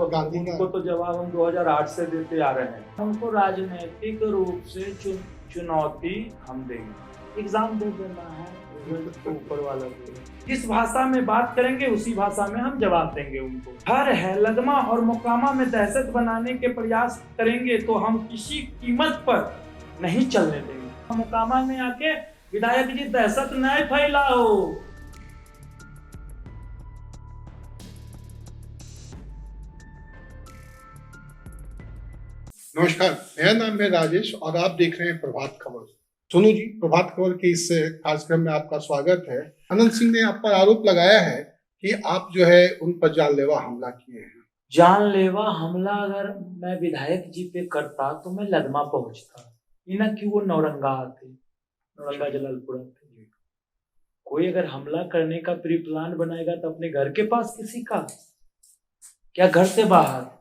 गांधी का उनको तो जवाब हम 2008 से देते आ रहे हैं। हमको राजनीतिक रूप से चुनौती हम देंगे। एग्जाम दे देना है, रिजल्ट तो ऊपर वाला देगा। जिस भाषा में बात करेंगे उसी भाषा में हम जवाब देंगे उनको। हर है लदमा और मोकामा में दहशत बनाने के प्रयास करेंगे तो हम किसी कीमत पर नहीं चलने देंगे। मोकामा में आके विधायक जी दहशत नहीं फैलाओ। नमस्कार, मेरा नाम है राजेश और आप देख रहे हैं प्रभात खबर। सोनू जी, प्रभात खबर के इस कार्यक्रम में आपका स्वागत है। अनंत सिंह ने आप पर आरोप लगाया है कि आप जो है उन पर जानलेवा हमला किए हैं। जानलेवा हमला अगर मैं विधायक जी पे करता तो मैं लदमा पहुंचता, ना कि वो नौरंगा आते, नौरंगा जलालपुरा थे। कोई अगर हमला करने का प्री प्लान बनाएगा तो अपने घर के पास किसी का, क्या घर से बाहर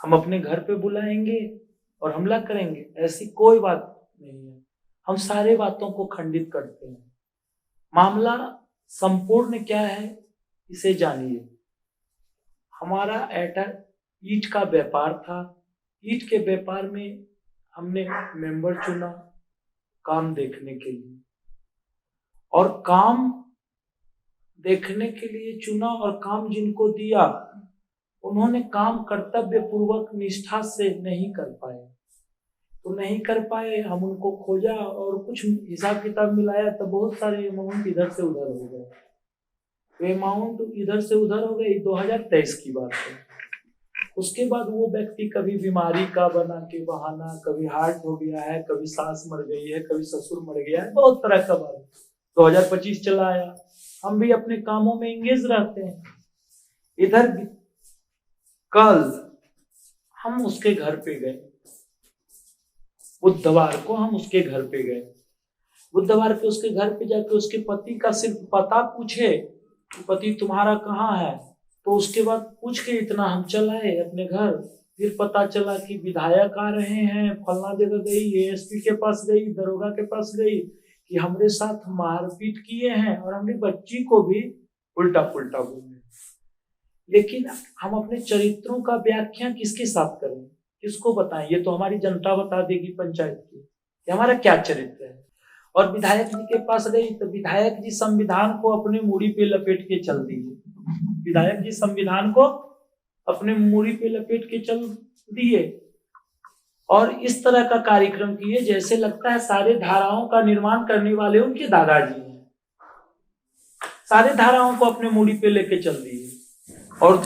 हम अपने घर पे बुलाएंगे और हमला करेंगे? ऐसी कोई बात नहीं है। हम सारे बातों को खंडित करते हैं। मामला संपूर्ण क्या है इसे जानिए। हमारा ईंट का व्यापार था। ईंट के व्यापार में हमने मेंबर चुना काम देखने के लिए, और काम देखने के लिए चुना और काम जिनको दिया उन्होंने काम कर्तव्य पूर्वक निष्ठा से नहीं कर पाए। तो नहीं कर पाए, हम उनको खोजा और कुछ हिसाब किताब मिलाया तो बहुत सारे अमाउंट इधर से उधर हो गए। तो अमाउंट इधर से उधर हो गई, 2023 की बात है। उसके बाद वो व्यक्ति कभी बीमारी का बना के बहाना, कभी हार्ट हो गया है, कभी सास मर गई है, कभी ससुर मर गया है, बहुत तरह का बात। 2025 चला आया, हम भी अपने कामों में एंगेज रहते हैं। इधर कल हम उसके घर पे गए, बुधवार को हम उसके घर पे गए। बुधवार के उसके घर पे जाके उसके पति का सिर्फ पता पूछे, पति तुम्हारा कहाँ है, तो उसके बाद पूछ के इतना हम चल आए अपने घर। फिर पता चला कि विधायक आ रहे हैं, फलना जगह गई, एएसपी के पास गई, दरोगा के पास गई कि हमरे साथ मारपीट किए हैं और हमने बच्ची को भी उल्टा पुल्टा बोले। लेकिन हम अपने चरित्रों का व्याख्या किसके साथ करें, किसको बताएं? ये तो हमारी जनता बता देगी पंचायत की कि हमारा क्या चरित्र है। और विधायक जी के पास गई तो विधायक जी संविधान को अपने मूड़ी पे लपेट के चल दिए। विधायक जी संविधान को अपने मूड़ी पे लपेट के चल दिए और इस तरह का कार्यक्रम किए जैसे लगता है सारे धाराओं का निर्माण करने वाले उनके दादाजी हैं। सारे धाराओं को अपने मूड़ी पे लेके चल दिए और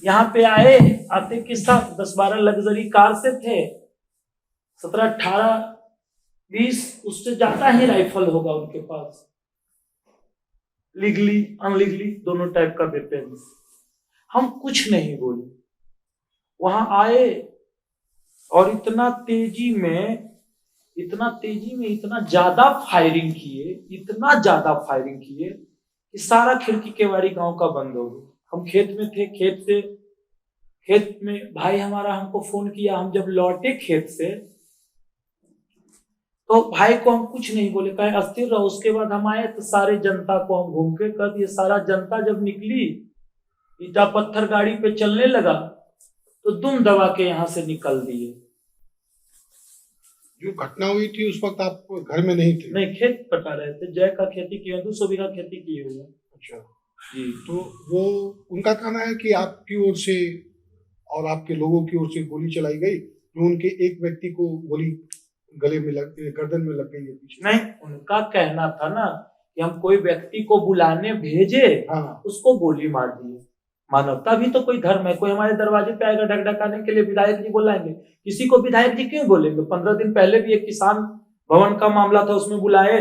यहाँ पे आए, आते के साथ 10-12 लग्जरी कार से थे, 17-18-20 उससे ज्यादा ही राइफल होगा उनके पास, लीगली अनलीगली दोनों टाइप का वेपन। हम कुछ नहीं बोले, वहां आए और इतना तेजी में इतना ज्यादा फायरिंग किए कि सारा खिड़की केवाड़ी गांव का बंद हो गया। हम खेत में थे, खेत में भाई हमारा हमको फोन किया। हम जब लौटे खेत से तो भाई को हम कुछ नहीं बोले, कहे अस्थिर रहो। उसके बाद हम आए तो सारे जनता को हम घूम के कर दिए। सारा जनता जब निकली, ईटा पत्थर गाड़ी पे चलने लगा तो दुम दबा के यहाँ से निकल दिए। जो घटना हुई थी उस वक्त आप घर में नहीं थे? नहीं, खेत पटा रहे थे, जय का खेती किए, 200 बीघा खेती किए हुए। अच्छा जी। तो वो उनका कहना है कि आपकी ओर से और आपके लोगों की ओर से गोली चलाई गई, जो उनके एक व्यक्ति को गोली गले में लग, गर्दन में लग गई है पीछे। नहीं, उनका कहना था ना कि हम कोई व्यक्ति को बुलाने भेजे, हाँ। उसको गोली मार दिए। मानवता भी तो कोई धर्म है। कोई हमारे दरवाजे पे आएगा ढकढकाने के लिए, विधायक जी बुलाएंगे? किसी को विधायक जी क्यों बोलेंगे? 15 दिन पहले भी एक किसान भवन का मामला था, उसमें बुलाए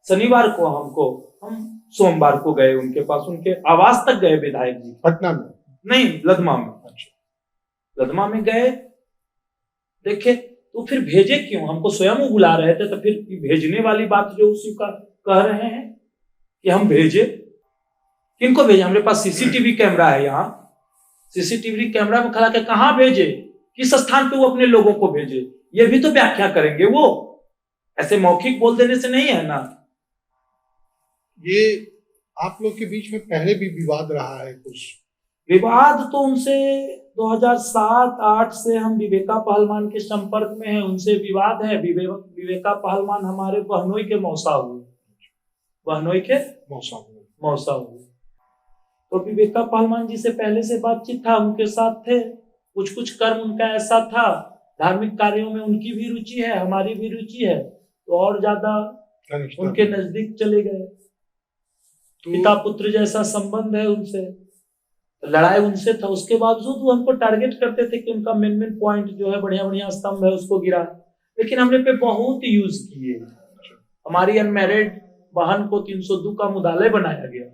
शनिवार को हमको, हम सोमवार को गए उनके पास, उनके आवास तक गए विधायक जी। पटना में नहीं, लदमा में। अच्छा, लदमा में गए, देखे तो फिर भेजे क्यों? हमको स्वयं बुला रहे थे तो फिर भेजने वाली बात जो उसी का कह रहे हैं कि हम भेजे। किनको भेजे? हमारे पास सीसीटीवी कैमरा है, यहाँ सीसीटीवी कैमरा में खड़ा के कहां भेजे, किस स्थान पे वो अपने लोगों को भेजे, ये भी तो व्याख्या करेंगे। वो ऐसे मौखिक बोल देने से नहीं है ना। ये आप लोग के बीच में पहले भी विवाद रहा है कुछ, विवाद तो उनसे 2007-8 से हम विवेका पहलवान के संपर्क में हैं, उनसे विवाद है। विवेका पहलवान हमारे बहनोई के मौसा हुए, बहनोई के मौसा हुए। तो विवेका पहलवान जी से पहले से बातचीत था, उनके साथ थे। कुछ कुछ कर्म उनका ऐसा था, धार्मिक कार्यों में उनकी भी रुचि है, हमारी भी रुचि है, तो और ज्यादा उनके नजदीक चले गए। पिता पुत्र जैसा संबंध है उनसे, लड़ाई उनसे था। उसके बावजूद वो हमको टारगेट करते थे कि उनका मेन पॉइंट जो है, बढ़िया बढ़िया स्तंभ है, उसको गिरा। लेकिन हमने पे बहुत यूज किए। हमारी अनमैरिड बहन को 302 का मुदालय बनाया गया,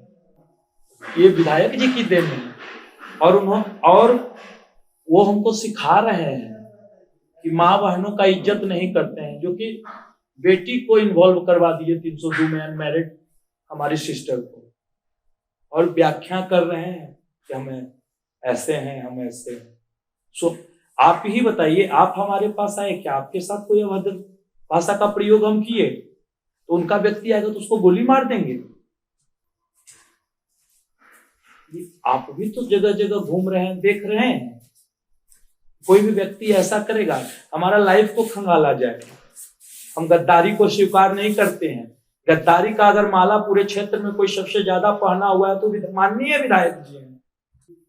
ये विधायक जी की देन है। और वो हमको सिखा रहे हैं कि माँ बहनों का इज्जत नहीं करते हैं, जो कि बेटी को इन्वॉल्व करवा दिए 302 में, अनमैरिड हमारी सिस्टर को, और व्याख्या कर रहे हैं कि हमें ऐसे हैं, हम ऐसे हैं। सो आप ही बताइए, आप हमारे पास आए, क्या आपके साथ कोई अभद्र भाषा का प्रयोग हम किए तो उनका व्यक्ति आएगा तो उसको गोली मार देंगे? आप भी तो जगह जगह घूम रहे हैं, देख रहे हैं। कोई भी व्यक्ति ऐसा करेगा, हमारा लाइफ को खंगाला जाएगा। हम गद्दारी को स्वीकार नहीं करते हैं। गद्दारी का अगर माला पूरे क्षेत्र में कोई सबसे ज्यादा पहना हुआ है तो माननीय विधायक जी हैं।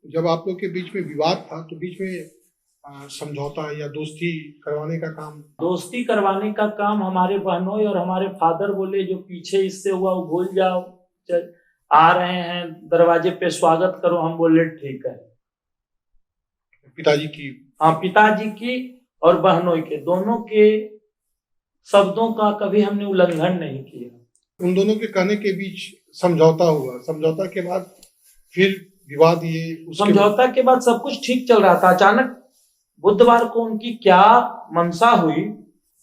जब आप लोग के बीच में विवाद था तो बीच में समझौता या दोस्ती करवाने का काम? दोस्ती करवाने का काम हमारे बहनोई और हमारे फादर बोले, जो पीछे इससे हुआ वो भूल जाओ, आ रहे हैं दरवाजे पे, स्वागत करो। हम बोले ठीक है। पिताजी की? हाँ, पिताजी की और बहनोई के, दोनों के शब्दों का कभी हमने उल्लंघन नहीं किया। उन दोनों के कहने के बीच समझौता हुआ, समझौता के बाद फिर विवाद ये। समझौता के बाद सब कुछ ठीक चल रहा था। अचानक बुधवार को उनकी क्या मनसा हुई,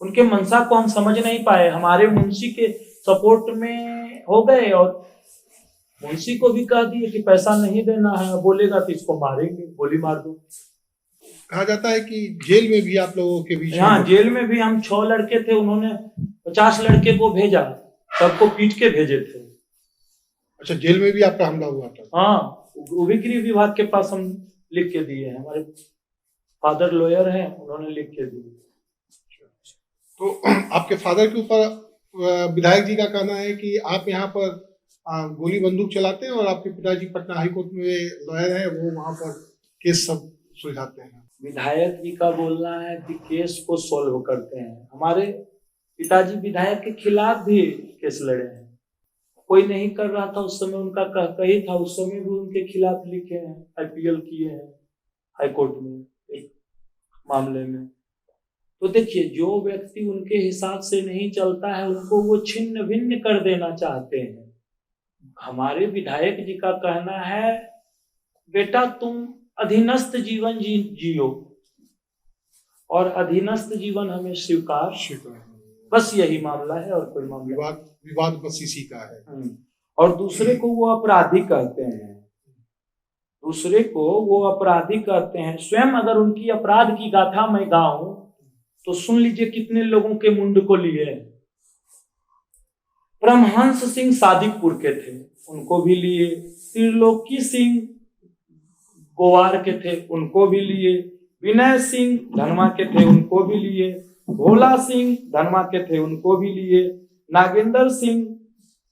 उनके मनसा को हम समझ नहीं पाए। हमारे मुंशी के सपोर्ट में हो गए और मुंशी को भी कह दिए कि पैसा नहीं देना है, बोलेगा तो इसको मारेंगे, गोली मार दो। कहा जाता है कि जेल में भी आप लोगों के बीच? हाँ, जेल में भी हम 6 लड़के थे, उन्होंने 50 लड़के को भेजा, सबको पीट के भेजे थे। अच्छा, जेल में भी आपका हमला हुआ था? हाँ, वो भी गृह विभाग के पास हम लिख के दिए हैं। हमारे फादर लॉयर हैं, उन्होंने लिख के दिए। तो आपके फादर के ऊपर विधायक जी का कहना है कि आप यहाँ पर गोली बंदूक चलाते हैं और आपके पिताजी पटना हाईकोर्ट में लॉयर हैं, वो वहाँ पर केस सब सुलझाते हैं। विधायक जी का बोलना है कि केस को सॉल्व करते हैं। हमारे पिताजी विधायक के खिलाफ भी केस लड़े हैं, कोई नहीं कर रहा था उस समय, उनका कही था, उस समय भी उनके खिलाफ लिखे हैं, IPL किए हैं हाईकोर्ट में एक मामले में। तो देखिए, जो व्यक्ति उनके हिसाब से नहीं चलता है उनको वो छिन्न भिन्न कर देना चाहते हैं। हमारे विधायक जी का कहना है, बेटा तुम अधीनस्थ जीवन जियो और अधीनस्थ जीवन हमें स्वीकार, बस यही मामला है और कोई मामला, विवाद बस इसी का है। और दूसरे को वो अपराधी कहते हैं, दूसरे को वो अपराधी कहते हैं। स्वयं अगर उनकी अपराध की गाथा मैं गाऊं तो सुन लीजिए कितने लोगों के मुंड को लिए। परमहंस सिंह सादिकपुर के थे, उनको भी लिए। त्रिलोकी सिंह गोवार के थे, उनको भी लिए। विनय सिंह धनवा के थे, उनको भी लिए। भोला सिंह धनवा के थे, उनको भी लिए। नागेंद्र सिंह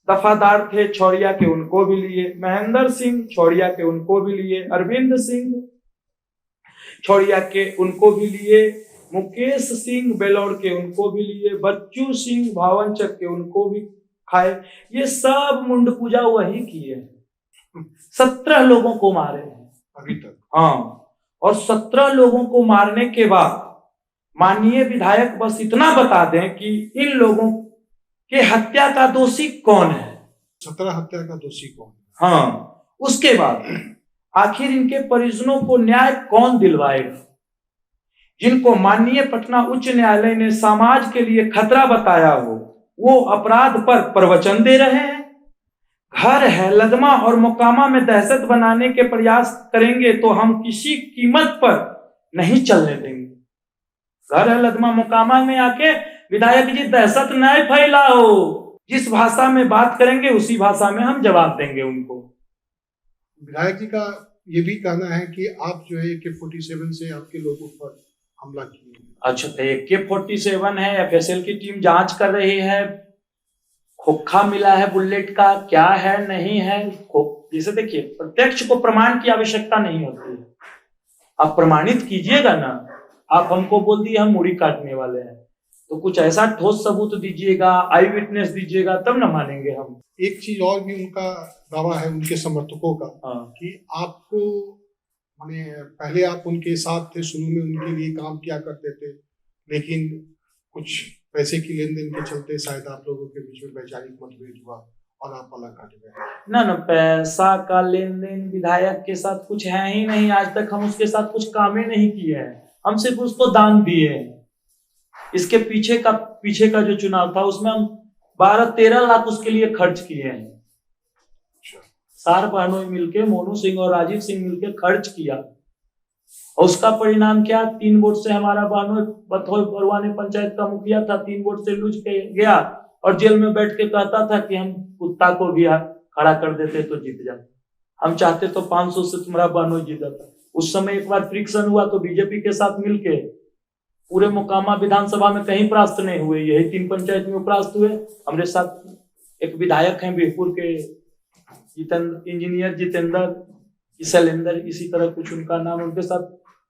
दफादार थे छौड़िया के, उनको भी लिए। महेंद्र सिंह छौड़िया के, उनको भी लिए। अरविंद सिंह छौड़िया के, उनको भी लिए। मुकेश सिंह बेलौर के, उनको भी लिए। बच्चू सिंह भावनचक के, उनको भी खाए। ये सब मुंड पूजा वही किए हैं। 17 लोगों को मारे हैं अभी तक। हाँ, और 17 लोगों को मारने के बाद माननीय विधायक बस इतना बता दें कि इन लोगों के हत्या का दोषी कौन है। 17 हत्या का दोषी कौन? हाँ, उसके बाद आखिर इनके परिजनों को न्याय कौन दिलवाएगा, जिनको माननीय पटना उच्च न्यायालय ने समाज के लिए खतरा बताया हो, वो अपराध पर प्रवचन दे रहे हैं। घर है लदमा और मोकामा में दहशत बनाने के प्रयास करेंगे तो हम किसी कीमत पर नहीं चलने देंगे। घर है लदमा मोकामा में आके विधायक जी दहशत नहीं फैलाओ, जिस भाषा में बात करेंगे उसी भाषा में हम जवाब देंगे उनको। विधायक जी का ये भी कहना है कि आप जो है AK-47 से आपके लोगों पर हमला किए। अच्छा, तो AK-47 है, FSL की टीम जांच कर रही है, खोखा मिला है बुलेट का, क्या है नहीं है। जैसे देखिए, प्रत्यक्ष को प्रमाण की आवश्यकता नहीं होती है, आप प्रमाणित कीजिएगा ना। आप हमको बोल दिए हम मुड़ी काटने वाले हैं, तो कुछ ऐसा ठोस सबूत दीजिएगा, आई विटनेस दीजिएगा, तब ना मानेंगे हम। एक चीज और भी उनका दावा है, उनके समर्थकों का, कि आपको माने पहले आप उनके साथ थे, शुरू में उनके लिए काम किया करते थे, लेकिन कुछ पैसे की लेन देन के चलते शायद आप लोगों के बीच में वैचारिक मतभेद हुआ और आप अलग हट गए। ना पैसा का लेन देन विधायक के साथ कुछ है ही नहीं। आज तक हम उसके साथ कुछ काम ही नहीं किए हैं, हम सिर्फ उसको दान दिए हैं। इसके पीछे का जो चुनाव था उसमें हम 12-13 लाख उसके लिए खर्च किए हैं। सार बहनों मिलके, मोनू सिंह और राजीव सिंह मिलके खर्च किया, और उसका परिणाम क्या? 3 वोट से हमारा बहनों बथौल बरवानी पंचायत का मुखिया था, 3 वोट से लूझ के गया और जेल में बैठ के कहता था कि हम कुत्ता को भी खड़ा कर देते तो जीत जाते। हम चाहते तो 500 से तुम्हारा बहनों जीत जाता। उस समय एक बार फ्रिक्शन हुआ तो बीजेपी के साथ मिलके पूरे मोकामा विधानसभा में कहीं परास्त नहीं हुए, यही 3 पंचायत में परास्त हुए। हमारे साथ एक विधायक हैं बीरपुर के, इंजीनियर जितेंद्र शैलेंद्र, इसी तरह कुछ उनका नाम, उनके साथ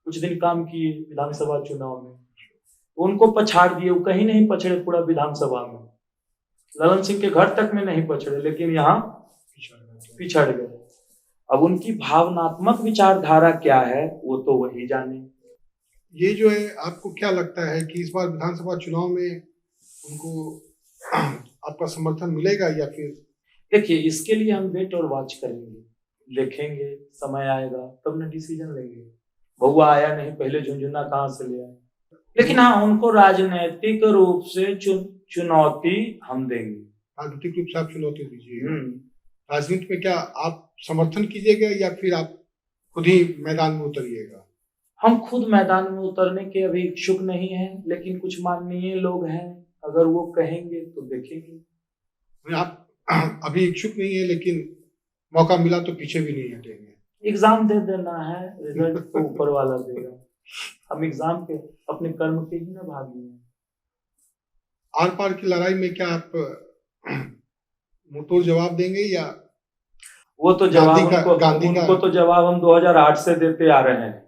कुछ दिन काम किए विधानसभा चुनाव में, उनको पछाड़ दिए। वो कहीं नहीं पछड़े पूरा विधानसभा में, ललन सिंह के घर तक में नहीं पछड़े, लेकिन यहाँ पिछड़ गए। अब उनकी भावनात्मक विचारधारा क्या है वो तो वही जाने। ये जो है, आपको क्या लगता है कि इस बार विधानसभा चुनाव में उनको आपका समर्थन मिलेगा या फिर? देखिए, इसके लिए हम वेट और वॉच करेंगे, देखेंगे, समय आएगा तब न डिसीजन लेंगे। बउआ आया नहीं, पहले झुंझुना कहाँ से ले आए। लेकिन हाँ, उनको राजनीतिक रूप से चुनौती हम देंगे। राजनीतिक रूप से आप चुनौती दीजिएगा। राजनीति में क्या आप समर्थन कीजिएगा या फिर आप खुद ही मैदान में उतरिएगा? हम खुद मैदान में उतरने के अभी इच्छुक नहीं हैं, लेकिन कुछ माननीय लोग हैं, अगर वो कहेंगे तो देखेंगे। आप अभी इच्छुक नहीं है, लेकिन मौका मिला तो पीछे भी नहीं हटेंगे। एग्जाम दे देना है, रिजल्ट तो ऊपर वाला देगा। हम एग्जाम के अपने कर्म के ही ना भागी हैं। आर पार की लड़ाई में क्या आप मुंहतोड़ जवाब देंगे या? वो तो जवाब उनको तो जवाब हम 2008 से देते आ रहे हैं।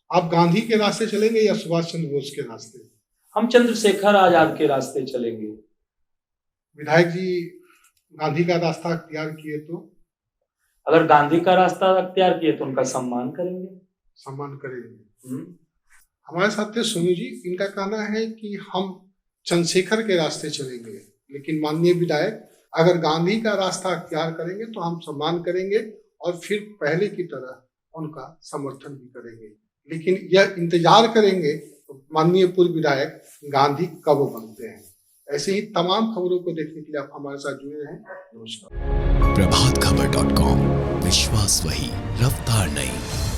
आप गांधी के रास्ते चलेंगे या सुभाष चंद्र बोस के रास्ते? हम चंद्रशेखर आजाद के रास्ते चलेंगे। विधायक जी गांधी का रास्ता अख्तियार किए तो? अगर गांधी का रास्ता अख्तियार किए तो उनका सम्मान करेंगे। सम्मान करेंगे। हमारे साथ थे सोनू जी, इनका कहना है कि हम चंद्रशेखर के रास्ते चलेंगे, लेकिन माननीय विधायक अगर गांधी का रास्ता अख्तियार करेंगे तो हम सम्मान करेंगे और फिर पहले की तरह उनका समर्थन भी करेंगे, लेकिन यह इंतजार करेंगे माननीय पूर्व विधायक गांधी कब बनते हैं। ऐसे ही तमाम खबरों को देखने के लिए आप हमारे साथ जुड़े रहें। नमस्कार। प्रभातखबर.com, विश्वास वही, रफ्तार नहीं।